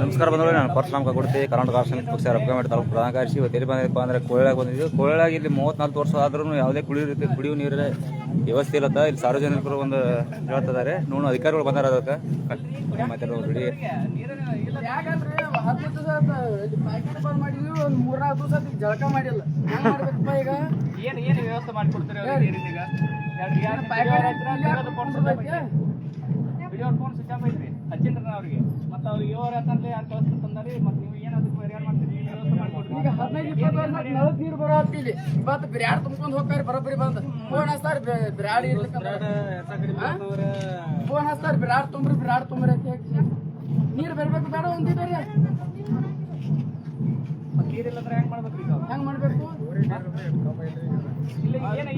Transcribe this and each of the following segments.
ನಮಸ್ಕಾರ ಬಂದವರು ನಾನು ಪರಶುರಾಮ್ ಕಾಗೋಡ್ತಿ ಕರ್ನಾಟಕ ರಾಷ್ಟ್ರ ಪಕ್ಷ ರೊಕ್ಕಮೇಟ್ ತಾಲೂಕು ಪ್ರಧಾನ ಕಾರ್ಯದರ್ಶಿ. ಇವತ್ತು ಎಲ್ಲಿ ಬಂದಿದ್ದಪ್ಪ ಅಂದರೆ ಕೋಯಳಾಗಿ ಬಂದಿದ್ದು. ಕೋಯಳಾಗಿ ಇಲ್ಲಿ 34 ವರ್ಷ ಆದ್ರೂ ಯಾವುದೇ ಕುಡಿಯುವ ನೀರಿನ ವ್ಯವಸ್ಥೆ ಇಲ್ಲತ್ತ. ಇಲ್ಲಿ ಸಾರ್ವಜನಿಕರು ಒಂದು ಹೇಳ್ತಿದ್ದಾರೆ. ನೋಡು ಅಧಿಕಾರಿಗಳು ಬಂದಾರ ಅದಕ್ಕೆ ಮಾತಾಡೋ ಬಿಡಿ. ಜಳಕ ಮಾಡಿಲ್ಲ ಈಗ ಏನು ವ್ಯವಸ್ಥೆ ಮಾಡಿಕೊಡ್ತಾರೆ ವಿಡಿಯೋ ಫೋನ್ ಸ್ವಿಚ್ ಆಫ್ ಐತ್ರಿ ಹಚ್ಚಿನ್ರಿ ಅವ್ರಿಗೆ. ಮತ್ತೆ ಅವ್ರಿಗೆ ಏಳು ಅಂತಂದ್ರೆ ಯಾರು ಕಳಿಸ್ತಂದ್ರಿ. ಮತ್ತೆ ನೀವು ಏನು ಅದಕ್ಕೆ ಪರಿಹಾರ ಮಾಡ್ತೀರಿ? ವ್ಯವಸ್ಥೆ ಮಾಡ್ಕೊಡ್ರಿ. ಈಗ 15-20 ವರ್ಷ ನಳಕ್ ನೀರು ಬರೋ ಹತ್ತಿಲಿ ಇವತ್ತು ಬ್ರ್ಯಾಡ್ ತುಂಬ್ಕೊಂಡು ಹೋಗ್ತಾರೆ. ಬರೋಬ್ಬರಿ ಬಂದ ಫೋನ್ ಹಚ್ತಾರೆ ಬ್ರ್ಯಾಡ್ ಫೋನ್ ಹಚ್ತಾರೆ ಬ್ರ್ಯಾಡ್ ತುಂಬ್ರಿ ಅಂತ ನೀರು ಬರ್ಬೇಕು ಬೇಡ ಒಂದಿದ್ದಾರೆ. ನೀರಿಲ್ಲ ಅಂದ್ರೆ ಹೆಂಗ್ ಮಾಡ್ಬೇಕ್ರಿ? ಹೆಂಗ್ ಮಾಡ್ಬೇಕು?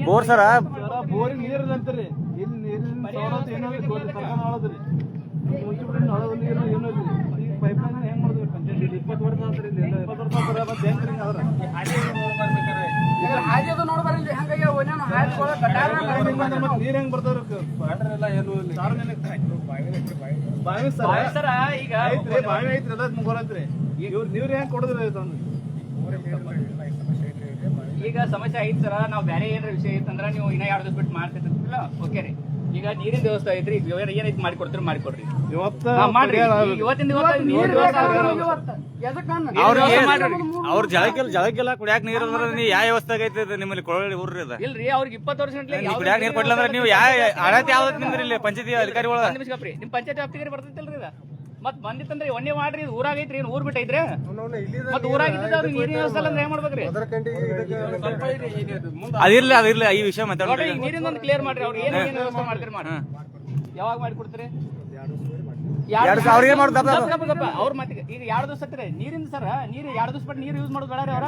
ಬೋರ್ ಸರ ಬೋರಿಂಗ್ ನೀರು ಅಂತಾರ್ರಿ. ಇಲ್ಲಿ ನೀರಿನ ಸವಲತ್ತು ಏನೋ ಮಾಡೋದ್ರಿ. ನೀರು ಏನೋ ಈಗ ಪೈಪ್ ಲೈನ್ ಹೆಂಗ್ ಮಾಡಿದ್ರಿ? ಪಂಚಾಯತ್ 20 ವರ್ಷ ಆದ್ರಿ. 20 ವರ್ಷ ಮತ್ತೆ ಹೆಂಗ್ರಿ ಅವ್ರ ಹಾದಿ ಅದು ನೋಡ್ಬಾರಿಲ್ರಿ. ಹಂಗಾಗಿ ನೀರ್ ಹೆಂಗ್ ಬರ್ತಾವ್ರಿ? ಎಲ್ಲ ಏನು ಬಾವಿ ಸರ ಈಗ ಐತ್ರಿ, ಬಾವಿ ಐತ್ರಿ, ಎಲ್ಲ ಮುಗೋಲೈತ್ರಿ. ನೀವ್ರು ಹೆಂಗ್ ಕೊಡದ್ರಿ? ಈಗ ಸಮಸ್ಯೆ ಐತಿ ಸರ. ನಾವು ಬೇರೆ ಏನಾರ ವಿಷಯ ಐತಂದ್ರ ನೀವು ಇನ್ನ 2 ದಿವಸ ಬಿಟ್ಟು ಮಾಡ್ತಿರ್ತಿಲ್ಲ. ಓಕೆ ರೀ. ಈಗ ನೀರಿನ ವ್ಯವಸ್ಥೆ ಐತ್ರಿ. ಏನೈತಿ ಮಾಡಿಕೊಡ್ತೀರಿ ಮಾಡಿಕೊಡ್ರಿ. ಮಾಡ್ರಿ. ಇವತ್ತಿನ ಅವ್ರ ಜಳಕ್ಕೆಲ್ಲ ಕುಡಿಯಾಕ ನೀರು ಅಂದ್ರೆ ಯಾವ ವ್ಯವಸ್ಥೆ ಐತೆ ನಿಮ್ಮಲ್ಲಿ? ಕೊಳವೆ ಊರ್ರಿ ಅದ ಇಲ್ರಿ. ಅವ್ರಿಗೆ 20 ವರ್ಷ ಕುಡಿಯಾಕ ನೀರು ಕೊಡ್ಲಿಲ್ಲ ಅಂದ್ರೆ ನೀವು ಆಡಳಿತ ಯಾವ್ದು ನಿಮ್ದ್ರಿ? ಇಲ್ಲಿ ಪಂಚಾಯತಿ ಅಧಿಕಾರಿಗಳು ನಿಮ್ ಪಂಚಾಯತ್ ವ್ಯಾಪ್ತಿಗೆ ಬರ್ತೈತಿಲ್ರಿ ಇದ. ಮತ್ ಬಂದಿತ್ತಂದ್ರೆ ಒನ್ನೆ ಮಾಡ್ರಿ. ಊರಾಗೈತ್ರಿ, ಏನ್ ಊರ್ ಬಿಟ್ಟೈತ್ರಿ? ಮತ್ ಊರಾಗಿದ್ದ ಅವ್ರಿಗೆ ನೀರಿನ ವ್ಯವಸ್ಥೆ ಅಂದ್ರೆ ಏನ್ ಮಾಡ್ಬೇಕ್ರಿ? ಅದಿರ್ಲಿ ಈ ವಿಷಯ ಮಾತಾಡ್ರಿ. ನೀರಿನ ಒಂದು ಕ್ಲಿಯರ್ ಮಾಡ್ರಿ. ಅವ್ರು ಏನ್ ವ್ಯವಸ್ಥೆ ಮಾಡ್ತೀರಿ ಮಾಡಿ. ಯಾವಾಗ ಮಾಡಿಕೊಡ್ತೀರಿ? ಅವ್ರಿಗೆ ಮಾಡೋದು ಅವ್ರ ಮತ್ತೆ ಈಗ 2 ದಿವಸ ಹತ್ತಿರ ನೀರಿಂದ ಸರ್. ನೀರು 2 ದಿವಸ ಬಿಟ್ಟು ನೀರು ಯೂಸ್ ಮಾಡೋದು ಬೇಡ ರೀ ಅವ್ರ.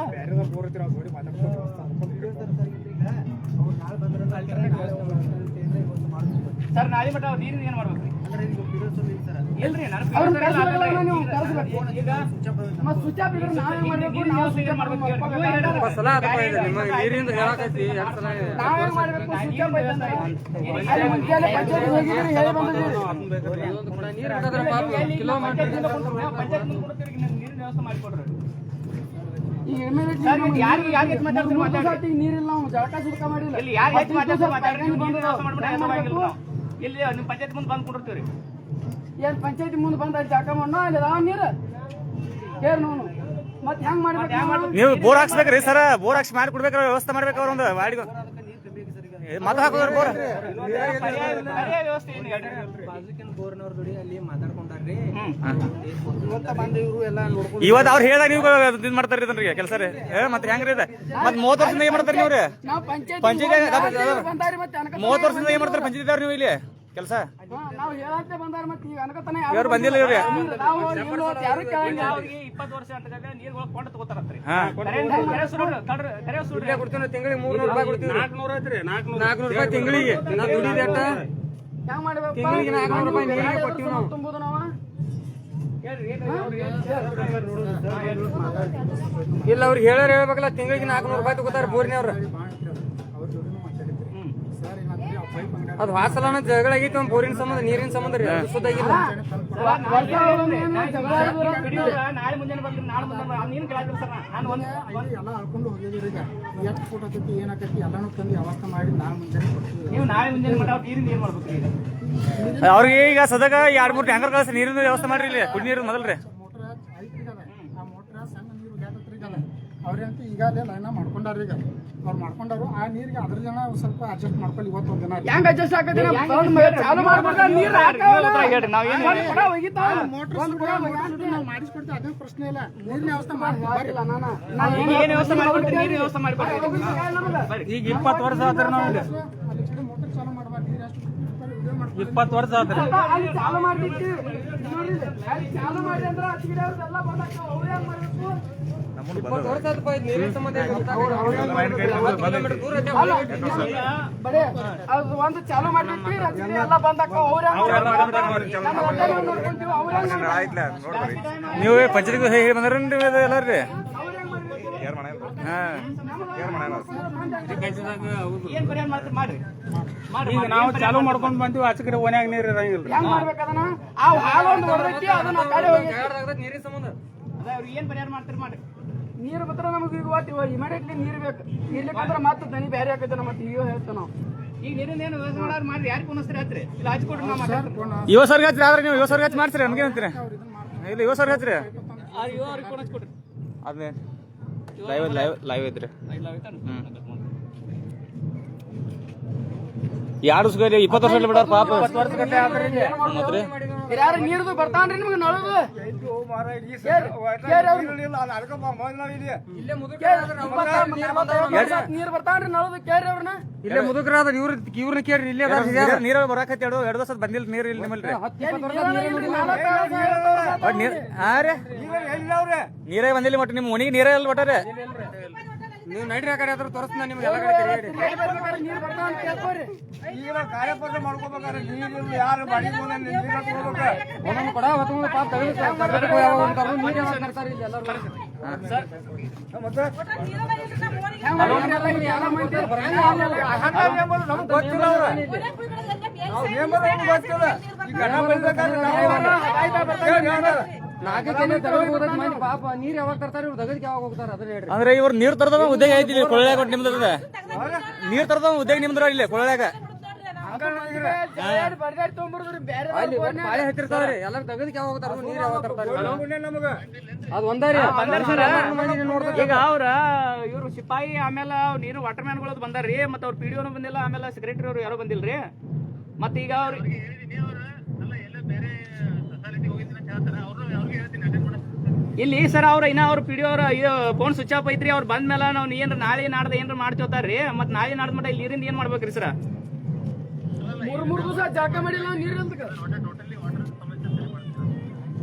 ಸರ್ ನಾಳೆ ಮಟ್ಟ ಅವ್ರು ನೀರಿನ ಏನ್ ಮಾಡ್ಬೇಕ್ರಿ? ಇಲ್ರಿ ನೀರಿಲ್ಲ. ನಾವು ಜಳಕ ಸುಡ್ಕ ಮಾಡಿಲ್ಲ. ಇಲ್ಲಿ ನಿಮ್ ಪಂಚಾಯತ್ ಮುಂದೆ ಬಂದ್ ಕೊಡಿರ್ತೀವಿ. ಏನ್ ಪಂಚಾಯತಿ ಮುಂದೆ ಬಂದ ಜಳಕ ಮಾಡೋ ಅಲ್ಲಿ ಅದಾವ ನೀರು ಹೇರ್ ನೋನು. ಮತ್ ಹೆಂಗ್ ಮಾಡ್ಬೇಕು? ನೀವು ಬೋರ್ ಹಾಕ್ಸ್ಬೇಕ್ರಿ ಸರ. ಬೋರ್ ಹಾಕ್ಸಿ ಮಾಡಿ ಕೊಡ್ಬೇಕ್ರ. ವ್ಯವಸ್ಥೆ ಮಾಡ್ಬೇಕು. ಅವ್ರ ಒಂದು ವಾಡಿಗೆ ಮತ ಹಾಕೋದ್ರ ಬೋರ್ ಇವತ್ತು ಅವ್ರು ಹೇಳ್ದಾಗ ನೀವು ಇದು ಮಾಡ್ತಾರ ಇದನ್ರಿ ಕೆಲಸ ರೀ. ಮತ್ತೆ ಹೆಂಗ್ರಿ ಇದೆ? ಮತ್ 30 ವರ್ಷದಿಂದ ಏನ್ ಮಾಡ್ತಾರ ನೀವ್ರಿ? ಪಂಚಾಯತಿ 30 ವರ್ಷದಿಂದ ಏನ್ ಮಾಡ್ತಾರ ಪಂಚಾಯತಿ ಅವ್ರು ನೀವು ಇಲ್ಲಿ ಕೆಲಸ? ಇವ್ರು ಬಂದಿಲ್ಲ ಇವ್ರಿ. 20 ವರ್ಷ ಅಂತ ನೀರುಗಳು ಕೊಂಡು ತಗೋತಾರತ್ರಿ. ತಿಂಗಳಿಗೆ 300 ರೂಪಾಯಿ ಕೊಡ್ತೀವಿ. 400 ಐತ್ರಿ. 400 ರೂಪಾಯಿ ತಿಂಗಳಿಗೆ. ತಿಂಗಳಿಗೆ 400 ರೂಪಾಯಿ ನೀರಿಗೆ ಕೊಡ್ತೀವಿ ನಾವು. ತುಂಬುದು ನಾವು ಇಲ್ಲ ಅವ್ರಿಗೆ ಹೇಳ್ಬೇಕಲ್ಲ. ತಿಂಗಳಿಗೆ 400 ರೂಪಾಯಿ ತಗೋತಾರ ಬೋರ್ನವ್ರ. ಅದು ಹಾಸಲನ ಜಗಳ ಆಗೈತಿ ಒಂದು ಬೋರಿನ ಸಂಬಂಧ, ನೀರಿನ ಸಂಬಂಧ ರೀ. ಅದು ಸುದ್ದಾಗಿಲ್ಲ. ನಾಳೆ ಮುಂಜಾನೆ ಬರ್ತೀನಿ. ನಾಳೆ ಮುಂಜಾನೆ ನೀನು ಕೇಳಾದ್ರಿ ಸರ್. ನಾನು ಎಲ್ಲ ಹಾಕೊಂಡು ಹೋಗಿದ್ರಿ. ಈಗ ಎಷ್ಟು ಫೋಟೋ ಆಕೈತಿ ಏನಾಕೈತಿ ಎಲ್ಲಾನು ತಂದು ವ್ಯವಸ್ಥೆ ಮಾಡಿ ನಾಳೆ ಮುಂಜಾನೆ ಕೊಡ್ತೀವಿ. ನೀವು ನಾಳೆ ಮುಂಜಾನೆ ಮಟ್ಟ ನೀರಿನ ಏನ್ ಮಾಡ್ಬೇಕ್ರಿ? ಅವ್ರಿಗೆ ಈಗ ಸದಾಗ 2-3 ಟ್ಯಾಂಕರ್ ಕಳಿಸಿ ನೀರಿನ ವ್ಯವಸ್ಥೆ ಮಾಡ್ರಿ. ಇಲ್ಲಿ ಕುಡಿ ನೀರು ಮೊದಲ್ರಿ ಮೋಟ್ರ್ ಐತ್ರಿ. ಆ ಮೋಟ್ರ ಸಣ್ಣ ನೀರು ಗ್ಯಾತೈತ್ರಿ. ಅವ್ರಂತ ಈಗಾಗಲೇ ಲೈನ ಮಾಡ್ಕೊಂಡಾರ. ಈಗ ಅವ್ರು ಮಾಡ್ಕೊಂಡಾರು. ಆ ನೀರಿಗೆ ಅದ್ರ ಜನ ಸ್ವಲ್ಪ ಅಡ್ಜಸ್ಟ್ ಮಾಡ್ಕೊಳ್ಳಿ. ಇವತ್ತೊಂದು ದಿನ ಹೆಂಗ್ ಅಡ್ಜಸ್ಟ್ ಆಗತ್ತೆ? ಚಾಲು ಮಾಡ್ಬಿಟ್ರೆ ನೀರು ಹೇಳ್ರಿ. ನಾವು ಏನು ನಾವು ಮಾಡಿಸ್ಕೊಡ್ತೀವಿ. ಅದೇ ಪ್ರಶ್ನೆ ಇಲ್ಲ. ನೀರಿನ ವ್ಯವಸ್ಥೆ ಮಾಡಿಲ್ಲ. ಏನು ವ್ಯವಸ್ಥೆ ಮಾಡ್ಕೊಡ್ತೀರಿ? ನೀರಿನ ವ್ಯವಸ್ಥೆ ಮಾಡ್ಕೊಡ್ತೀರಿ. ಈಗ 20 ವರ್ಷ ಆದ್ರೆ ನಾವು ಮೋಟರ್ ಚಾಲು ಮಾಡ್ಬಾರ್ದು. ನೀರು ಎಷ್ಟು 20 ವರ್ಷ ಆದ್ರೆ ಚಾಲು ಮಾಡ್ಲಿಕ್ಕೆ ಚಾಲು ಮಾಡಿ ಅಂದ್ರೆ ಎಲ್ಲ ಬಂದಾಗ ಅವ್ರು ಏನ್ ಮಾಡ್ಬೇಕು? 20 ವರ್ಷ ಆದ ನೀರಿನ ಸಂಬಂಧ ಒಂದು ಚಾಲು ಮಾಡ್ಲಿಕ್ಕೆ ಎಲ್ಲ ಬಂದಾಗ ನೀವು ಪಂಚಾಯತ್ ಹೇಳಿ ಬಂದ್ರಿ ಎಲ್ಲಾರ್ರಿ? ಕೇರ್ ಏನ್ ಪರಿಹಾರ ಮಾಡ್ತೀರಿ ಮಾಡ್ರಿ ಮಾಡ್ರಿ ಈಗ ನಾವು ಚಾಲು ಮಾಡ್ಕೊಂಡ್ ಬಂದಿವಿ ಆಚೆ ಕಡೆ ಓನ್ಯಾಗ ನೀರ್ ಇರಂಗಿಲ್ಲ ಹೆಂಗ್ ಮಾಡ್ಬೇಕದನ್ನ ಆ ಹಾಲು ಒಂದು ಹೊಡೆದೈತಿ ಅದನ್ನ ಕಡೆ ಹೋಗಿ ಅದ ಅವ್ರಿಗೆ ಏನ್ ಪರಿಹಾರ ಮಾಡ್ತೀರಿ ಮಾಡ್ರಿ ನೀರು ಬತ್ರ ನಮಗೆ ಈಗ ಓದ್ತೀವಿ ಇಮಿಡಿಯೇಟ್ಲಿ ನೀರು ಬೇಕು ಇರ್ಲಿಕ್ಕಂದ್ರೆ ಮತ್ತೆ ದನಿ ಬೇರೆ ಹಾಕೈತೆ ಮತ್ತೆ ಈಗ ಹೇಳ್ತೇವೆ ನಾವು ಈಗ ನೀರಿನ ಏನು ವ್ಯವಸ್ಥೆ ಮಾಡಾರ ಮಾಡ್ರಿ ಯಾರು ಕುಣಿಸ್ತೀರಿ ಹತ್ರಿ ಇಲ್ಲ ಹಚ್ಕೊಡ್ರಿ ನಾವು ಮಾತಾಡ್ತೀವಿ ಯುವ ಸರ್ಗ ಹಚ್ರಿ ಆದ್ರೆ ನೀವು ಯುವ ಸರ್ಗ ಹಚ್ಚಿ ಮಾಡ್ತೀರಿ ನಮ್ಗೆ ಅಂತೀರಿ ಇಲ್ಲ ಯುವ ಸರ್ಗ ಹಚ್ರಿ ಅವ್ರಿಗೆ ಕುಣಿಸ್ಕೊಡ್ರಿ ಅದೇ ಲೈವ್ ಐತ್ರಿ ಯಾರು 20 ವರ್ಷ ಬಿಡಾರ ಪಾಪ ಮತ್ರಿ ಯಾರು ನೀರ್ದು ಬರ್ತಾನ್ರಿ ನಿಮ್ಗೆ ನಳದು ನೀರ್ ಬರ್ತಾನ್ರಿ ನಳದು ಕೇಳ್ರಿ ಅವ್ರನ್ನ ಇಲ್ಲೇ ಮುದುಕರಾದ ಇವ್ರನ್ನ ಕೇಳ್ರಿ ಇಲ್ಲೇ ನೀರ ಬರಾಕತ್ತಿ 2 ವರ್ಷ ಬಂದಿಲ್ಲ ನೀರು ಇಲ್ಲಿ ನಿಮ್ಮಲ್ರಿ ನೀರೇ ಬಂದಿಲ್ಲ ಮಟ್ಟ ನಿಮ್ ಮನಿಗೆ ನೀರೇ ಇಲ್ಲ ಬಟ್ಟಾರೆ ನೀವು ನಡ್ರಿ ಆ ಕಡೆ ಆದ್ರೂ ತೋರಿಸ್ತಾನ ನಿಮ್ಗೆ ಎಲ್ಲ ಕಡೆ ಈಗ ಕಾರ್ಯಪತ್ರ ಮಾಡ್ಕೋಬೇಕಾದ್ರೆ ನೀರು ಯಾರು ಬಾಡಿ ಒಂದೊಂದು ಕೊಡ ಹೊತ್ತು ಪಾಪ ಪಾಪ ನೀರ್ ಯಾವಾಗ ತರ್ತಾರೆ ದಗದಕ್ಕೆ ಯಾವಾಗ ಹೋಗ್ತಾರ ಅದನ್ನ ಹೇಳ್ರಿ ಅಂದ್ರೆ ಇವ್ರು ನೀರ್ ತರದ ಉದ್ಯೋಗ ಐತಿ ಕೊಳ್ಳಾಗ ಕೊಟ್ಟು ನಿಮ್ದ ನೀರ್ ತರದ ಉದ್ಯೋಗ ನಿಮ್ದ್ರ ಇಲ್ಲಿ ಕೊಳ್ಳಾಗ ಹತ್ತಿರ್ತಾವ್ರಿ ಎಲ್ಲ ದಗದಕ್ಕೆ ಯಾವಾಗ ಹೋಗ್ತಾರ ನೀರ್ ಯಾವಾಗ ತರ್ತಾರೆ ಅದ್ ಒಂದಾರಿ ಈಗ ಅವ್ರ ಇವ್ರು ಸಿಪಾಯಿ ಆಮೇಲೆ ನೀರು ವಾಟರ್ ಮ್ಯಾನ್ಗಳದ್ ಬಂದಾರ್ರಿ ಮತ್ತ ಅವ್ರ PDO ಬಂದಿಲ್ಲ ಆಮೇಲೆ ಸೆಕ್ರೆಟರಿ ಅವ್ರು ಯಾರೋ ಬಂದಿಲ್ರಿ ಮತ್ತ ಈಗ ಅವ್ರ ಇಲ್ಲಿ ಸರ್ ಅವ್ರ ಇನ್ನ ಅವ್ರ PDO ಅವ್ರ ಫೋನ್ ಸ್ವಿಚ್ ಆಫ್ ಐತ್ರಿ ಅವ್ರು ಬಂದ್ಮೇಲೆ ನಾವು ಏನ್ರ ನಾಳೆ ನಾಡ್ದ ಏನ್ರ ಮಾಡ್ತಿರ್ತಾರ್ರಿ ಮತ್ ನಾಳೆ ನಾಡ್ದ ಮಟ್ಟ ಇಲ್ಲಿ ನೀರಿಂದ ಏನ್ ಮಾಡ್ಬೇಕ್ರಿ ಸರ್ ಮೂರ್ ದಿವಸ ಜಾಗ ಮಾಡಿಲ್ಲ ನೀರ್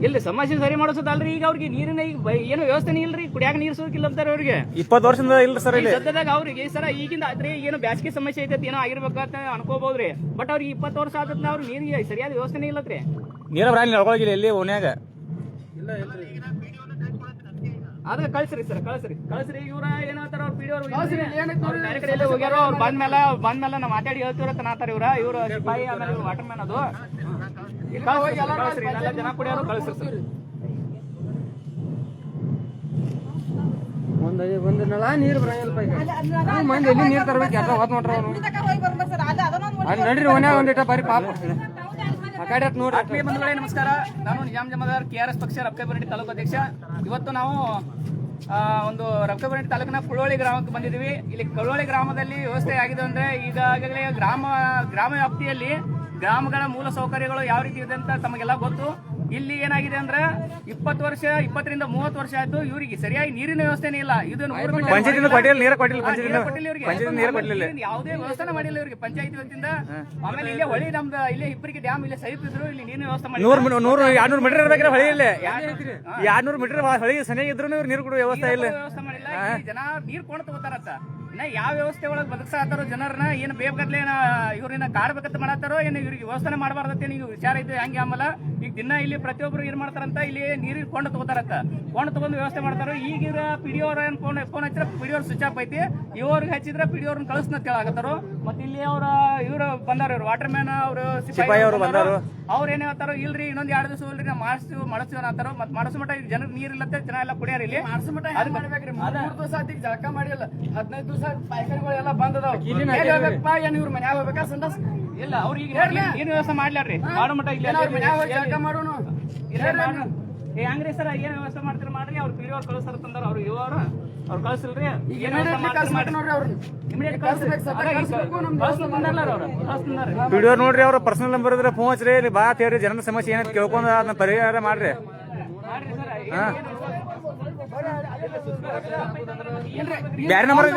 ಇಲ್ಲಿ ಸಮಸ್ಯೆ ಸರಿ ಮಾಡಿಸೋದಲ್ರಿ ಈಗ ಅವ್ರಿಗೆ ನೀರಿನ ಈಗ ಏನು ವ್ಯವಸ್ಥೆನೇ ಇಲ್ರಿ ಕುಡಿಯಾಕ ನೀರ್ ಸಿಗೋಕಿಲ್ಲ ಅಂತಾರೆ ಅವ್ರಿಗೆ 20 ವರ್ಷದಿಂದ ಇಲ್ರಿ ಸರ್ ಇಲ್ಲಿ ಸದ್ಯದಾಗ ಅವ್ರಿಗೆ ಸರ ಈಗಿಂದ ಆದ್ರೆ ಏನು ಬ್ಯಾಸಿಗೆ ಸಮಸ್ಯೆ ಐತೆ ಏನೋ ಆಗಿರ್ಬೇಕಂತ ಅನ್ಕೋಬಹುದ್ರಿ ಬಟ್ ಅವ್ರಿಗೆ 20 ವರ್ಷ ಆದತ್ ಅವ್ರ ನೀರಿಗೆ ಸರಿಯಾದ ವ್ಯವಸ್ಥೆನೇ ಇಲ್ಲತ್ರಿ ನೀರ ಬ್ರಾಂಡ್ ನಡ್ಕೊಳಗಿಲ್ಲ ಎಲ್ಲಿ ಓನ್ಯಾಗ ಅದ ಕಳ್ಸ್ರಿ ಸರ್ ಕಳ್ಸ್ರಿ ಇವ್ರ ಏನಂತಾರ ಅವ್ರ PDO ಅವ್ರು ಬೇರೆ ಕಡೆ ಹೋಗ್ಯಾರ ಅವ್ರು ಬಂದ್ಮೇಲೆ ನಾವು ಮಾತಾಡಿ ಹೇಳ್ತಿವ್ರ ನಾತಾರ ಇವ್ರ ಸಿಪಾಯಿ ಆಮೇಲೆ ವಾಟರ್ ಮ್ಯಾನ್ ಅದು ಕಳ್ಸ್ರಿ ಎಲ್ಲ ಜನ ಕುಡಿಯೋರು ಕಳ್ಸ್ರಿ ಸರ್ ಒಂದು ನಳ ನೀರು ಬರಂಗಿಲ್ಲ ಮಂದಿ ಎಲ್ಲಿ ನೀರು ತರ್ಬೇಕು ಎಲ್ಲ ಹೋದ್ ನೋಡ್ರಿ ಅವ್ರು ನಡ್ರಿ ಒನ್ಯಾಗ ಒಂದಿಟ ಬಾರಿ ಪಾಪ ಆತ್ಮೀಯ ಬಂಧುಗಳೇ ನಮಸ್ಕಾರ ನಾನು ನಿಜಾಮ್ ಜಮಾದಾರ್ KRS ಪಕ್ಷ ರಬಕೈಬರಡಿ ತಾಲೂಕು ಅಧ್ಯಕ್ಷ ಇವತ್ತು ನಾವು ಒಂದು ರಬಕೈಬರಡಿ ತಾಲೂಕಿನ ಕುಳೋಳಿ ಗ್ರಾಮಕ್ಕೆ ಬಂದಿದ್ದೀವಿ ಇಲ್ಲಿ ಕುಳೋಳಿ ಗ್ರಾಮದಲ್ಲಿ ವ್ಯವಸ್ಥೆ ಆಗಿದೆ ಅಂದ್ರೆ ಈಗಾಗಲೇ ಗ್ರಾಮ ವ್ಯಾಪ್ತಿಯಲ್ಲಿ ಗ್ರಾಮಗಳ ಮೂಲ ಸೌಕರ್ಯಗಳು ಯಾವ ರೀತಿ ಇದೆ ಅಂತ ತಮಗೆಲ್ಲ ಗೊತ್ತು ಇಲ್ಲಿ ಏನಾಗಿದೆ ಅಂದ್ರೆ 20 ರಿಂದ 30 ವರ್ಷ ಆಯ್ತು ಇವರಿಗೆ ಸರಿಯಾಗಿ ನೀರಿನ ವ್ಯವಸ್ಥೆನೇ ಇಲ್ಲ ಇದನ್ನು ಯಾವುದೇ ವ್ಯವಸ್ಥೆ ಮಾಡಿಲ್ಲ ಇವರಿಗೆ ಪಂಚಾಯತ್ ವತಿಯಿಂದ ಆಮೇಲೆ ಇಲ್ಲೇ ಹೊಳಿ ನಮ್ದು ಇಲ್ಲೇ ಇಬ್ಬರಿಗೆ ಡ್ಯಾಮ್ ಇಲ್ಲೇ ಸೈಪ್ ಇದ್ರು ಇಲ್ಲಿ ನೀರಿನ ವ್ಯವಸ್ಥೆ ಮಾಡಿ 200 ಮೀಟರ್ ಇರ್ಬೇಕ್ರೆ ಹೊಳಿ ಇಲ್ಲ 200 ಮೀಟರ್ ಹೊಳಿ ಸನಿಯಾಗಿ ಇದ್ರು ನೀರು ಕೊಡುವ ವ್ಯವಸ್ಥೆ ಇಲ್ಲ ವ್ಯವಸ್ಥೆ ಮಾಡಿಲ್ಲ ಜನ ನೀರ್ ಕೊಂಡು ತಗೋತಾರತ್ತ ಇನ್ನ ಯಾವ ವ್ಯವಸ್ಥೆ ಒಳಗೆ ಬದುಕ್ಸಾತಾರೋ ಜನರನ್ನ ಏನು ಬೇಕತ್ಲೆ ಇವ್ರನ್ನ ಕಾಡ್ಬೇಕಂತ ಮಾಡತ್ತಾರೋ ಏನು ಇವ್ರಿಗೆ ವ್ಯವಸ್ಥೆ ಮಾಡಬಾರ್ದತ್ತೆ ನೀವು ವಿಚಾರ ಐತೆ ಹಂಗೆ ಆಮೇಲೆ ಈಗ ದಿನ ಇಲ್ಲಿ ಪ್ರತಿಯೊಬ್ರು ಏನ್ ಮಾಡ್ತಾರಂತ ಇಲ್ಲಿ ನೀರು ಕೊಂಡು ತಗೋತಾರತ್ತ ಕೊಂಡು ತಗೊಂಡು ವ್ಯವಸ್ಥೆ ಮಾಡ್ತಾರೋ ಈಗ ಇವ್ರ PDO ಅವ್ರ ಫೋನ್ ಹಚ್ಚಿರ PDO ಸ್ವಿಚ್ ಆಫ್ ಐತಿ ಇವ್ರಿಗೆ ಹಚ್ಚಿದ್ರ PDO ಅವ್ರನ್ನ ಕಳಿಸ್ನ ಕೇಳಾಕತ್ತಾರೋ ಮತ್ತೆ ಇಲ್ಲಿ ಇವ್ರು ಬಂದಾರ ಇವ್ರು ವಾಟರ್ ಮ್ಯಾನ್ ಅವರು ಸಿಪಾಯಿ ಅವರು ಬಂದಾರು ಅವ್ರು ಏನ್ ಹೇಳ್ತಾರೋ ಇಲ್ರಿ ಇನ್ನೊಂದ್ 2 ದಿವಸ ಇಲ್ರಿ ನಾವು ಮಾಡಿಸ್ತೀವಿ ಅಂತಾರೋ ಮತ್ತೆ ಮಾಡಿಸೋ ಮಟ್ಟ ಜನಕ್ಕೆ ನೀರ್ ಇಲ್ಲತ್ತೆ ಜನ ಎಲ್ಲ ಕುಡಿಯಾರ ಇಲ್ಲಿ ಮಾಡಿಸೋ ಮಟ್ಟ ಮಾಡ್ಬೇಕ್ರಿ 3 ದಿವಸ ಆತಿಗೆ ಜಳಕ ಮಾಡಿಲ್ಲ 15 ದಿವಸ ಪಾಯ್ಕಾರಿಗಳೆಲ್ಲ ಬಂದದಾವ ಏನ್ ಇವ್ರ ಮನ್ಯಾಗ ಹೋಗ್ಬೇಕಾ ಸಂಡಾಸ್ ಇಲ್ಲ ಅವ್ರಿಗೆ ಏನು ವ್ಯವಸ್ಥೆ ಮಾಡ್ಲಾರ್ರಿ ಮಾಡೋ ಮಟ್ಟ ಇಲ್ಲ ಜಳಕ ಮಾಡೋನು ಹಂಗ್ರಿ ಸರ್ ಏನ್ ವ್ಯವಸ್ಥೆ ಮಾಡ್ತೀರಿ ಮಾಡ್ರಿ ಅವ್ರು PDO ಅವ್ರು ಕಳಿಸ್ತಾರ ತಂದಾರ ಅವ್ರು ಅವ್ರು ಕಳ್ಸಿಲ್ರಿ PDO ನೋಡ್ರಿ ಅವ್ರ ಪರ್ಸನಲ್ ನಂಬರ್ ಇದ್ರೆ ಫೋನ್ ಹಚ್ರಿ ಇಲ್ಲಿ ಬಾ ತೇರಿ ಜನರ ಸಮಸ್ಯೆ ಏನಂತ ಕೇಳ್ಕೊಂಡು ಅದನ್ನ ಪರಿಹಾರ ಮಾಡ್ರಿ ಬ್ಯಾರೆ ನಂಬರ್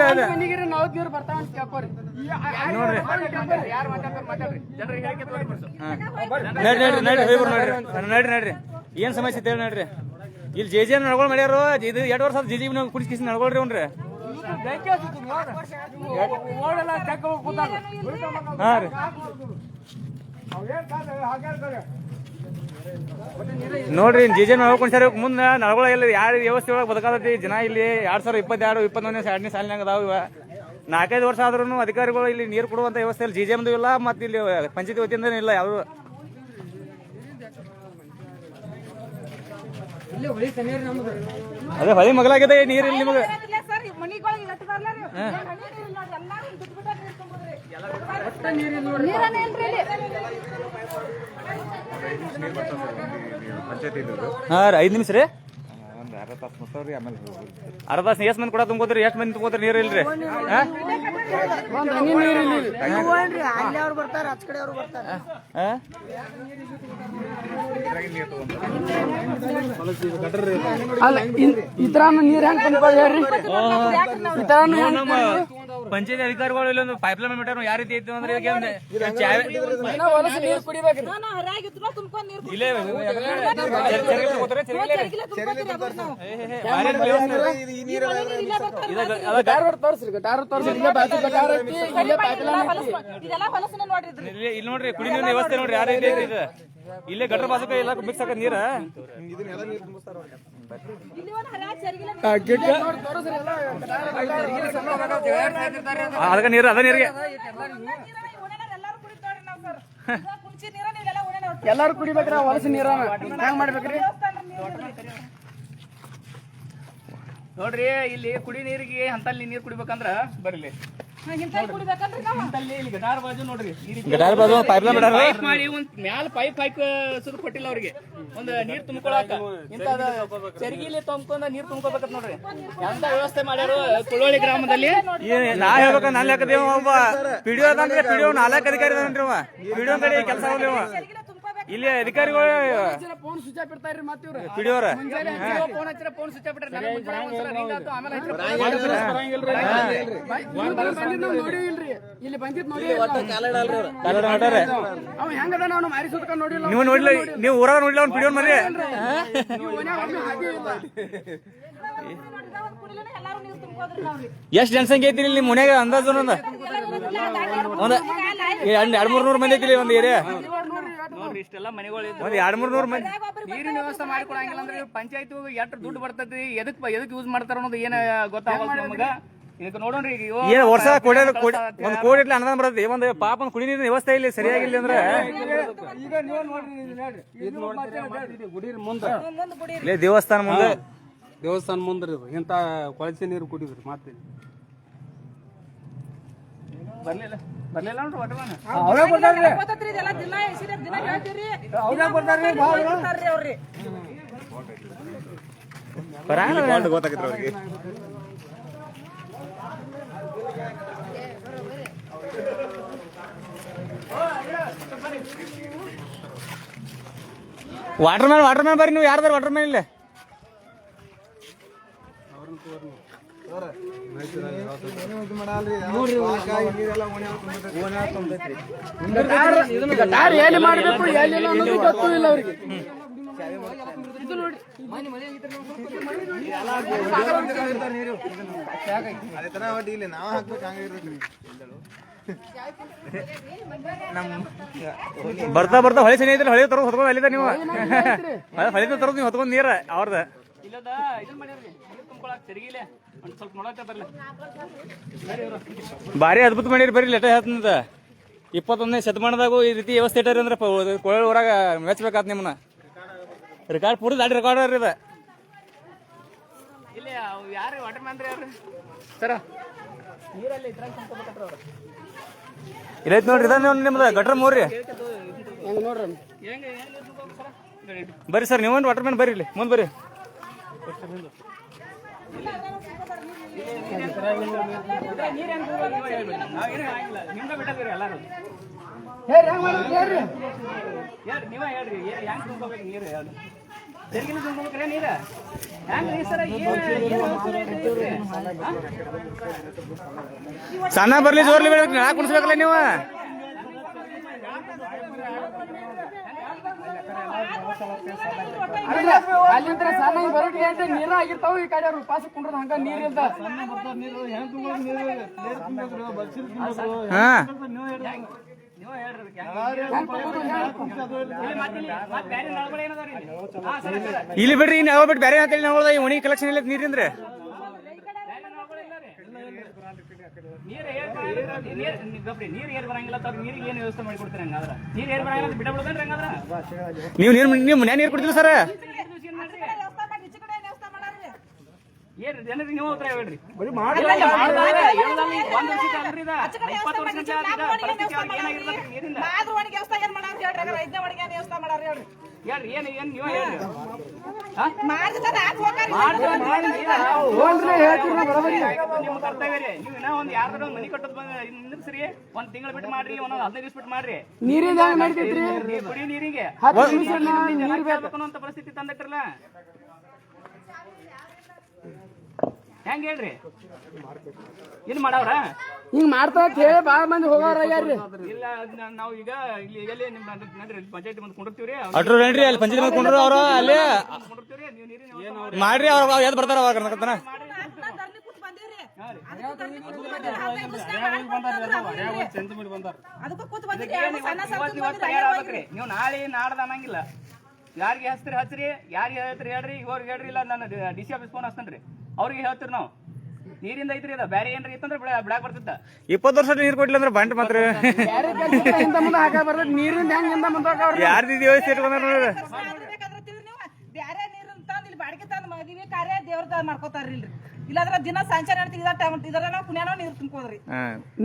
ನೀರು ಬರ್ತಾವ ಅಂತ ಕೇಳ್ಕೊರಿ ನಡ್ರಿ ಏನ್ ಸಮಸ್ಯೆ ಐತೆ ನಡ್ರಿ ಇಲ್ಲಿ ಜೆ ನಡ್ಕೊಳ್ ಮಾಡ್ಯಾರು ಇದು 2 ವರ್ಷ ಜಿ ಕುಡಿಸಿ ನಡ್ಕೊಳ್ರಿ ಅವ್ನ್ರಿ ಹಾ ರೀ ನೋಡ್ರಿ ಜೆ ನಡ್ಕೊಂಡ್ ಸರ್ ಮುಂದೆ ನಡ್ಕೊಳ ಇಲ್ಲ ಯಾರ ವ್ಯವಸ್ಥೆ ಒಳಗೆ ಬದುಕಾದತಿ ಜನ ಇಲ್ಲಿ 2022-21 2ನೇ ಸಾಲಿನಾಗ ಅದಾವ 4-5 ವರ್ಷ ಆದ್ರೂ ಅಧಿಕಾರಿಗಳು ಇಲ್ಲಿ ನೀರು ಕೊಡುವಂತ ವ್ಯವಸ್ಥೆಯಲ್ಲಿ ಜಿಜೆಮ್ದು ಇಲ್ಲ, ಮತ್ತೆ ಇಲ್ಲಿ ಪಂಚಾಯತಿ ವತಿಯಿಂದ ಇಲ್ಲ ಯಾರು. ಅದೇ ಹೊಳಿ ಮಗಲಾಗಿದೆ ನೀರು ಇಲ್ಲಿ ನಿಮಗೆ. ಹಾ ರೀ 5 ನಿಮಿಷ ರೀ. ಅರ್ಧ ತಾಸು ಎಷ್ಟು ಮಂದಿ ಕೂಡ ತುಂಬೋದ್ರಿ? ಎಷ್ಟು ಮಂದಿ ತುಂಬೋದ್ರಿ ನೀರು ಇಲ್ರಿ? ಅಲ್ಲ ಈ ತರ ನೀರ್ ಹೆಂಗ್ ತುಂಬೋದು ಹೇಳ್ರಿ? ನಮ್ಮ ಪಂಚಾಯತಿ ಅಧಿಕಾರಿಗಳು ಇಲ್ಲೊಂದು ಪೈಪ್ ಲೈನ್ ಬಿಟ್ಟಾರ. ಯಾವ ರೀತಿ ಐತಿ ಅಂದ್ರೆ ನೀರ್ ಕುಡಿಬೇಕ್ರಿ. ಇಲ್ಲೇ ಇಲ್ಲಿ ನೋಡ್ರಿ ಕುಡಿ ನೀರಿನ ವ್ಯವಸ್ಥೆ ನೋಡ್ರಿ ಯಾವ ರೀತಿ ಐತಿ. ಇಲ್ಲೇ ಗಟ್ರ ಬಾಜುಕ ಎಲ್ಲ ಮಿಕ್ಸ್ ಆಗ ನೀರ. ಅದಕ್ಕೆ ನೀರು ಅದ ನೀರಿಗೆ ಎಲ್ಲಾರು ಕುಡಿಬೇಕ್ರ ಹೊಲಸ ನೀರ ಹೆಂಗ್ ಮಾಡ್ಬೇಕ್ರಿ ನೋಡ್ರಿ? ಇಲ್ಲಿ ಕುಡಿ ನೀರಿಗೆ ಅಂತಲ್ಲಿ ನೀರ್ ಕುಡಿಬೇಕಂದ್ರ ಬರ್ಲಿ ಗಟಾರ ಬಾಜು ನೋಡ್ರಿ, ಗಟಾರ ಬಾಜು ಪೈಪ್ ಲೈನ್ ಬಿಟ್ಟಾರ. ಪೈಪ್ ಮಾಡಿ ಒಂದ್ ಮ್ಯಾಲ ಪೈಪ್ ಸುತ್ತ ಕೊಟ್ಟಿಲ್ಲ ಅವ್ರಿಗೆ ಒಂದ್ ನೀರ್ ತುಂಬ್ಕೊಳಕ. ಇಂತದ ಚರ್ಗಿಲಿ ತುಂಬ್ಕೊಂಡ ನೀರ್ ತುಂಬ್ಕೋಬೇಕತ್ ನೋಡ್ರಿ. ಎಂತ ವ್ಯವಸ್ಥೆ ಮಾಡ್ಯಾರು ಕುಳವಳ್ಳಿ ಗ್ರಾಮದಲ್ಲಿ. ನಾ ಹೇಳ್ಬೇಕ ನಾನು ಲೆಕ್ಕದೇವ ಒಬ್ಬ ಪಿಡಿಒ ಅದಂದ್ರೆ ಪಿಡಿಒ 4 ಅಧಿಕಾರಿ ಅದಾನ್ರಿ ಅವ. ಪಿಡಿಒ ಕಡೆ ಕೆಲಸ ಹೋಗ್ಲಿವ. ಇಲ್ಲಿ ಅಧಿಕಾರಿಗಳು ಫೋನ್ ಸ್ವಿಚ್ ಆಫ್ ಇರ್ತಾರ್ರಿ. ಮತ್ತೆ ಇವ್ರು ಪಿಡಿಒರ ಫೋನ್ ಹಚ್ಚಿರ ಫೋನ್ ಸ್ವಿಚ್ ಆಫ್ ಇಟ್ಟಾರೆ. ಇಲ್ಲಿ ಬಂದಿದ್ ನೋಡಿ ಅವ ಹೆಂಗದ ನಾವು ಮಾರಿ ಸುತ್ಕೊಂಡ್ ನೋಡಿಲ್ಲ. ನೀವು ನೋಡ್ಲಿ, ನೀವು ಊರಾಗ ನೋಡ್ಲಿ ಅವ್ನು ಪಿಡಿಒ ಮರಿ. ಎಷ್ಟ್ ಜನಸಂಖ್ಯೆ ಐತಿ ನಿಮ್ಮ ಮನ್ಯಾಗ ಅಂದಾಜು? ಒಂದ್ 200-300 ಮಂದಿ ಐತಿ ಒಂದ್ ಏರಿಯಾ. ನೋಡ್ರಿ ಇಷ್ಟೆಲ್ಲ ಮನೆಗಳು ಒಂದ್ 200-300 ಮಂದಿ. ನೀರಿನ ವ್ಯವಸ್ಥೆ ಮಾಡಿಕೊಡಂಗಿಲ್ಲ ಅಂದ್ರೆ ಪಂಚಾಯತ್ ಎಷ್ಟು ದುಡ್ಡು ಬರ್ತೈತಿ, ಎದಕ್ ಯೂಸ್ ಮಾಡ್ತಾರ ಅನ್ನೋದು ಏನ ಗೊತ್ತಾಗಲ್ಲ ನಮಗ. ಇದಕ್ಕೆ ನೋಡೋಣ್ರಿ ಏನ್ ವರ್ಷ ಕೊಡೋದು ಒಂದ್ ಕೋಟಿ ಇಟ್ಲ ಅನುದಾನ ಬರ್ತೈತಿ. ಒಂದ್ ಪಾಪ ಒಂದ್ ಕುಡಿ ನೀರಿನ ವ್ಯವಸ್ಥೆ ಇಲ್ಲಿ ಸರಿಯಾಗಿಲ್ಲ ಅಂದ್ರೆ ಈಗ ನೀವು ನೋಡ್ರಿ ಗುಡಿ ಮುಂದೆ ದೇವಸ್ಥಾನ ಮುಂದೆ ದೇವಸ್ಥಾನ ಮುಂದ್ರಿ ಇಂತ ಕೊಳಚೆ ನೀರು ಕುಡಿದ್ರಿ. ಮತ್ತೆ ಬರ್ಲಿಲ್ಲ ನೋಡ್ರಿ ಒಟ್ಟವನ ಅವರೇ ಕೊಡ್ತಾರ್ರಿ. ಗೊತ್ತಾಗಿತ್ತು ಅವ್ರಿಗೆ. ವಾಟರ್ ಮ್ಯಾನ್ ಬರ್ರಿ ನೀವು. ಯಾರ್ದಾರ ವಾಟರ್ ಮ್ಯಾನ್ ಇಲ್ಲೇ? ಎಲ್ಲಿ ಮಾಡ್ಬೇಕು ಎಲ್ಲಿ ಅನ್ನೋದು ಗೊತ್ತೂ ಇಲ್ಲ ಅವ್ರಿಗೆ. ಇದು ನೋಡಿ ಬರ್ತಾ ಹೊಳೆ ಸನಿ ಐತ್ರಿ. ಹೊಳೆ ತರೋದು ಹೊತ್ಕೊಂಡ್ ಅಲ್ಲಿದ ನೀವು. ಹೊಳೆ ತರೋದು ನೀವು ಹೊತ್ಕೊಂಡ್ ನೀರ ಅವ್ರದ. ಇಲ್ಲದ ಇದನ್ನ ಮಾಡ್ಯಾರ್ರಿ ನೀರು ತುಂಬ್ಕೊಳಕ್ ಚರಿಗಿಲೆ ಒಂದ್ ಸ್ವಲ್ಪ ನೋಡಕ ಬರ್ಲಿ. ಭಾರಿ ಅದ್ಭುತ ಮಾಡಿರಿ. ಬರ್ರಿ ಲೆಟ ಹೇಳ್ತಂದ 21ನೇ ಶತಮಾನದಾಗೂ ಈ ರೀತಿ ವ್ಯವಸ್ಥೆ ಇಟ್ಟಾರಿ ಅಂದ್ರೆ ಕೊಳವೆ ಊರಾಗ ಮೆಚ್ಚಬೇಕಾತ್ ನಿಮ್ಮನ್ನ. ರೆಕಾರ್ಡ್ ಪೂರ ದಾಡಿ ರೆಕಾರ್ಡ್ ಅದ. ಇಲ್ಲಿ ಯಾರು ವಾಟರ್ ಮ್ಯಾನ್ ಯಾರು ಸರ ನೀರಲ್ಲಿ ಇದ್ರಾಗ ತುಂಬ್ಕೋಬೇಕತ್ರ ಅವ್ರು. ಇಲ್ಲೈತ್ ನೋಡ್ರಿ ಇದ ನಿಮ್ದು ಗಟ್ರ ಮೂರ್ರಿ. ನೋಡ್ರಿ ಬರ್ರಿ ಸರ್ ನೀವೊಂದು ವಾಟರ್ ಮ್ಯಾನ್ ಬರ್ರಿ ಇಲ್ಲಿ ಮುಂದೆ ಬರ್ರಿ. ನಿಮ್ದ ಬಿಟ್ಟಿರಿ ಎಲ್ಲಾರು. ನೀವ ಹೇಳ್ರಿ ಹೆಂಗ್ ತುಂಬ್ಕೋಬೇಕು ನೀರು? ತೆರಿಗಿನ ತುಂಬ್ಕೋಬೇಕ್ರೆ ನೀರ ಹೆಂಗ್ರಿ ಸರ? ಸಣ್ಣ ಬರ್ಲಿ ಜೋರ್ಲಿ ಬೆಳಕ್ ನಾ ಕುಣಿಸ್ಬೇಕಲ್ಲ ನೀವು. ಅಲ್ಲಿಂದ ಸಣ್ಣ ಬರೋಕೆ ಅಂತ ನೀರ ಆಗಿರ್ತಾವ. ಈ ಕಡೆ ಪಾಸ ಕುಂಡ್ರದ ಹಂಗ ನೀರ್ ಇಲ್ದ. ಹಾ ಇಲ್ಲಿ ಬಿಡ್ರಿ ಇನ್ ಯಾವ ಬಿಟ್ಟು ಬೇರೆ ಅಂತೇಳಿ ನಾವು ಈ ಒಣಗಿ ಕಲೆಕ್ಷನ್ ಇಲ್ಲ ನೀರಿಂದ್ರೆ ನೀರು ಏರ್ ಬರಂಗಿಲ್ಲ ನೀರಿಗೆ ಏನು ವ್ಯವಸ್ಥೆ ಮಾಡಿ ಕೊಡ್ತೀರಿ ಹಂಗಾದ್ರ ನೀರು ಏರ್ ಬರಂಗಿಲ್ಲ ಬಿಡ ಬಿಡೋದೇನ್ರಿ ಹಂಗಾದ್ರ ನೀವು ಮನ್ಯಾಗ ನೀರು ಕೊಡ್ತೀರಿ ಸರ್ ಏನ್ ಜನರಿಗೆ ನೀವು ಉತ್ತರ ಹೇಳ್ರಿ ಹೇಳ್ರಿ ಏನ್ ನೀವು ಹೇಳ್ರಿ ನಿಮ್ಮ ಕರ್ತವ್ಯ ರೀ ನೀವು ಇನ್ನೂ ಒಂದ್ ಯಾರ್ದಾರ ಮನಿ ಕಟ್ಟೋದ್ ನಿಂದ್ರಿಸ್ರಿ ಒಂದ್ ತಿಂಗಳು ಬಿಟ್ಟು ಮಾಡ್ರಿ ಒಂದೊಂದ್ 15 ದಿವಸ ಬಿಟ್ಟು ಮಾಡ್ರಿ ಕುಡಿಯೋ ನೀರಿಗೆ ಅಂತ ಪರಿಸ್ಥಿತಿ ತಂದಿಟ್ರಲ್ಲ ಹೆಂಗ ಹೇಳ್ರಿ ಏನ್ ಮಾಡವ್ರ ಹಿಂಗ್ ಮಾಡ್ತಾ ಹೇಳಿ ಬಾಳ ಮಂದಿ ಹೋಗೋರ ಯಾರ್ರಿ ಇಲ್ಲ ನಾವು ಈಗ ಇಲ್ಲಿ ಎಲ್ಲಿ ನಿಮ್ ಪಂಚಾಯತಿ ಮುಂದೆ ಕುಂಡಿರ್ತೀವ್ರಿ ಅಟ್ರು ರೇನ್ರಿ ಅಲ್ಲಿ ಪಂಚಾಯತ್ ಮಾಡ್ಕೊಂಡ್ರು ಅವ್ರು ಅಲ್ಲಿ ಕುಂಡಿರ್ತೀವ್ರಿ ನೀವು ನೀರಿನ ಮಾಡ್ರಿ ಅವ್ರ ಎದ್ ಬರ್ತಾರ ಅವಾಗ ಕರ್ನಾಟಕನ ನೀವು ನಾಳೆ ನಾಡ್ದ ಅನ್ನಂಗಿಲ್ಲ ಯಾರಿಗೆ ಹಚ್ರಿ ಯಾರಿಗೆ ಹೇಳ್ತೀರಿ ಹೇಳ್ರಿ ಇವ್ರಿಗೆ ಹೇಳ್ರಿ ಇಲ್ಲ ನಾನು ಡಿ ಸಿ ಆಫೀಸ್ ಫೋನ್ ಹಚ್ತೇನ್ರಿ ಅವ್ರಿಗೆ ಹೇಳ್ತೀರಿ ನಾವು ನೀರಿಂದ ಐತ್ರಿ ಅದ ಬೇರೆ ಏನ್ರಿ ಇತ್ತಂದ್ರೆ ಬಿಡಾಕ್ ಬರ್ತಿತ್ತ 20 ವರ್ಷ ನೀರು ಕೊಡ್ಲಿಲ್ಲ ಅಂದ್ರೆ ಬಂಟ್ ಮಾತ್ರ ಹಿಂದ ಮುಂದೆ ಹಾಕ ಬರ್ತದೆ ನೀರಿಂದ ಹೆಂಗ್ ಹಿಂದ ಮುಂದೆ ಯಾರ್ದು ವ್ಯವಸ್ಥೆ ಇಟ್ಕೊಂಡ್ರ ನೋಡ್ರಿ ಬ್ಯಾರೆ ನೀರು ತಂದ್ ಇಲ್ಲಿ ಬಾಡಿಗೆ ತಂದ್ ಮದುವೆ ಕಾರ್ಯ ದೇವ್ರ ಮಾಡ್ಕೋತಾರ್ರಿ ಇಲ್ರಿ ಇಲ್ಲಾಂದ್ರ ದಿನ ಸಂಚಾರ ಹೇಳ್ತೀವಿ ಇದರ ನಾವು ಕುಣ್ಯಾನೋ ನೀರು ತುಂಬ್ಕೋದ್ರಿ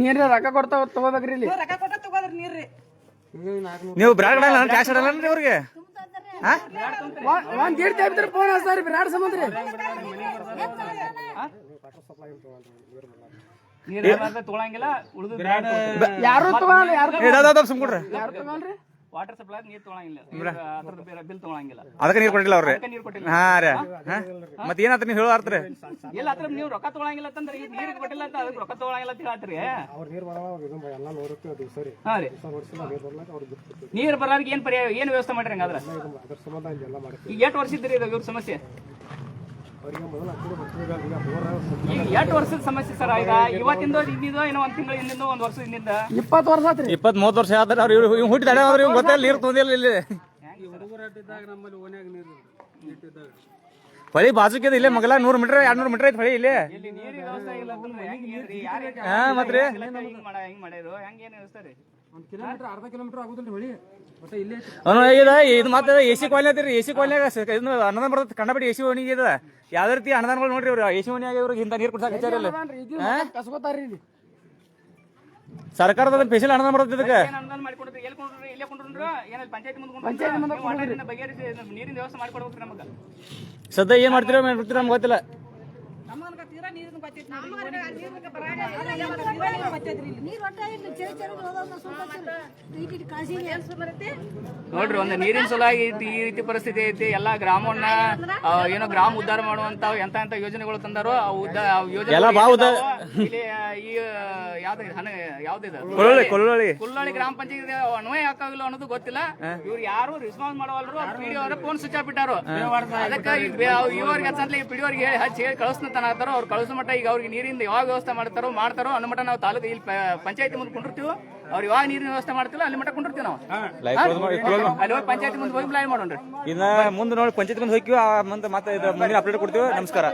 ನೀರ್ ರೊಕ್ಕ ಕೊಡ್ತಾವ ತಗೋಬೇಕ್ರಿ ಇಲ್ಲಿ ರೊಕ್ಕ ಕೊಟ್ಟ ತಗೋದ್ರಿ ನೀರ್ರಿ ನೀವು ಬ್ರಾಡ್ ಕೊಡಲ್ಲ ಕ್ಯಾಶ್ ಆಡಲ್ಲ ಅವ್ರಿಗೆ ಒಂದ್ ಗೇಟ್ ತೆಗ್ದ್ರೆ ಫೋನ್ ಹಚ್ತಾರಿ ಬಿರಾಡ್ ಸಂಬಂಧ್ರಿ ನೀರು ತೊಗೊಳಂಗಿಲ್ಲ ಉಳಿದು ಯಾರು ತಗೋಲ್ಲ ಯಾರು ಸುಮ್ಕೊಡ್ರಿ ಯಾರು ತಗೋಲ್ರಿ ವಾಟರ್ ಸಪ್ಲೈ ನೀರ್ ತೊಗೊಳಂಗಿಲ್ಲ ಅದ್ರದ್ದು ಬಿಲ್ ತೊಗೊಳಂಗಿಲ್ಲ ಅದಕ್ಕೆ ನೀರು ಕೊಟ್ಟಿಲ್ಲ ಅವ್ರಿ ನೀರು ಕೊಟ್ಟಿಲ್ಲ ಹಾ ರೀ ಮತ್ತೆ ಏನಾತ್ರ ನೀವು ಹೇಳೋ ಅರ್ಥ ಇಲ್ಲ ಅದ್ರ ನೀವು ರೊಕ್ಕ ತೊಗೊಳಂಗಿಲ್ಲ ಅಂತಂದ್ರೆ ಈಗ ನೀರಿಗೆ ಕೊಟ್ಟಿಲ್ಲ ಅಂತ ಅದಕ್ಕೆ ರೊಕ್ಕ ತೊಗೊಳಂಗಿಲ್ಲ ಅಂತ ಹೇಳ್ತೀರಿ ಹಾ ರೀ ನೀರು ಬರೋರಿಗೆ ಏನ್ ಪರ್ಯಾಯ ಏನ್ ವ್ಯವಸ್ಥೆ ಮಾಡ್ರಿ ಹಂಗಾದ್ರ ಈಗ 8 ವರ್ಷ ಇದ್ರಿ ಇವ್ರ ಸಮಸ್ಯೆ ಈಗ 8 ವರ್ಷದ ಸಮಸ್ಯೆ ಸರ್ ಈಗ ಇವತ್ತಿಂದ ಹಿಂದಿದ್ದು ಏನೋ ಒಂದ್ ತಿಂಗಳು ಹಿಂದಿಂದ ಒಂದ್ ವರ್ಷ ಹಿಂದಿಂದ 20 ವರ್ಷ ಆತ್ರಿ 20-30 ವರ್ಷ ಆದ್ರೆ ಅವ್ರು ಇವ್ ಹುಟ್ಟಿ ತಡೆ ಅವ್ರು ಇವ್ರು ಗೊತ್ತಿಲ್ಲ ನೀರು ತೊಂದಿಲ್ಲ ಇಲ್ಲಿ ಹೊಳಿ ಬಾಜುಕಿದ ಇಲ್ಲೇ ಮಗಲ 100 ಮೀಟರ್ 200 ಮೀಟರ್ ಐತಿ ಹೊಳಿ ಇಲ್ಲಿ ನೀರಿನ ವ್ಯವಸ್ಥೆ ಇಲ್ಲ ಅಂತಂದ್ರೆ ಹೆಂಗ್ ಹೇಳ್ರಿ ಯಾರೇ ಮತ್ರಿ ಹಿಂಗ್ ಮಾಡಿದ್ರು ಹೆಂಗ್ ಏನ್ ವ್ಯವಸ್ಥೆ ರೀ 1 ಕಿಲೋಮೀಟರ್ ಅರ್ಧ ಕಿಲೋಮೀಟರ್ ಆಗುದಿಲ್ರಿ ಹೊಳಿ ಮತ್ತೆ ಇಲ್ಲೇ ಇದು ಮತ್ತೆ ಎಸಿ ಕಾಲನಿ ಐತ್ರಿ ಎಸಿ ಕಾಲನಿಯಾಗ ಅನುದಾನ ಬರ್ತದೆ ಕಂಡಬಿಟ್ಟು ಎಸಿ ಓಣಿಗೆ ಇದೆ ಯಾವ್ದೇ ರೀತಿ ಅನುದಾನಗಳು ನೋಡ್ರಿ ಇವ್ರು ಎಸಿ ಓಣಿಯಾಗ ಇವ್ರಿಗೆ ಇಂತ ನೀರು ಕುಡ್ಸಾಕ ಹಚ್ಚಾರಿಲ್ಲ ಕಸ್ಕೋತಾರ್ರಿ ಇಲ್ಲಿ ಸರ್ಕಾರದ ಸ್ಪೆಷಲ್ ಅನುದಾನ ಬರ್ತದೆ ಇದಕ್ಕೆ ಅನುದಾನ ಮಾಡಿಕೊಡ್ರಿ ಎಲ್ಲಿ ಕೊಂಡ್ರು ಇಲ್ಲೇ ಕೊಂಡ್ರು ಏನಲ್ಲಿ ಪಂಚಾಯತಿ ಮುಂದೆ ಬಗೆಹರಿಸಿ ನೀರಿನ ವ್ಯವಸ್ಥೆ ಮಾಡಿಕೊಡ್ಬೇಕು ನಮಗೆ ಸದ್ಯ ಏನ್ ಮಾಡ್ತೀರೋ ಮಾಡ್ಬಿಡ್ತೀರೋ ನಮ್ಗೆ ಗೊತ್ತಿಲ್ಲ ನಮ್ಮನ್ಗ ತೀರಾ ನೀರಿನ ಗೊತ್ತೈತಿ ನೋಡ್ರಿ ಒಂದು ನೀರಿನ ಸಲುವಾಗಿ ಈ ರೀತಿ ಪರಿಸ್ಥಿತಿ ಐತಿ ಎಲ್ಲಾ ಗ್ರಾಮವನ್ನ ಏನೋ ಗ್ರಾಮ ಉದ್ಧಾರ ಮಾಡುವಂತ ಎಂತ ಯೋಜನೆಗಳು ತಂದಾರೋ ಕುಲ್ಲಳ್ಳಿ ಗ್ರಾಮ ಪಂಚಾಯತ್ ಅನ್ವಯ ಹಾಕಾಗಿಲ್ಲ ಅನ್ನೋದು ಗೊತ್ತಿಲ್ಲ ಇವ್ರು ಯಾರು ರೆಸ್ಪಾನ್ಸ್ ಮಾಡವಲ್ರು ಪಿಡಿಒ ಅವರ ಫೋನ್ ಸ್ವಿಚ್ ಆಫ್ ಬಿಟ್ಟಾರು ಅದಕ್ಕೆ ಇವ್ರಿಗೆ ಹಚ್ಚಂತಲೇ ಪಿಡಿಒರಿಗೆ ಹೇಳಿ ಹಚ್ಚಿ ಹೇಳಿ ಕಳಿಸ್ತಾರೋ ಅವ್ರು ಕಳಿಸೋ ಮಟ್ಟ ಈಗ ಅವ್ರಿಗೆ ನೀರಿಂದ ಯಾವಾಗ ವ್ಯವಸ್ಥೆ ಮಾಡ್ತಾರೋ ಅನ್ನೋ ಮಟ್ಟ ನಾವು ತಾಲೂಕು ಇಲ್ಲಿ ಪಂಚಾಯತಿ ಮುಂದೆ ಕುಂಡಿರ್ತೀವಿ ಅವ್ರು ಯಾವಾಗ ನೀರಿನ ವ್ಯವಸ್ಥೆ ಮಾಡ್ತಿಲ್ಲ ಅಲ್ಲಿ ಮಟ್ಟ ಕುಂಡಿರ್ತೀವಿ ನಾವು ಅಲ್ಲಿ ಹೋಗಿ ಪಂಚಾಯತಿ ಮುಂದೆ ಹೋಗಿ ಪ್ಲಾನ್ ಮಾಡೋಣ್ರಿ ಇನ್ನ ಮುಂದೆ ನೋಡಿ ಪಂಚಾಯತ್ ಮುಂದೆ ಹೋಗ್ತೀವಿ ಮುಂದೆ ಮತ್ತೆ ಅಪ್ಡೇಟ್ ಕೊಡ್ತೀವಿ ನಮಸ್ಕಾರ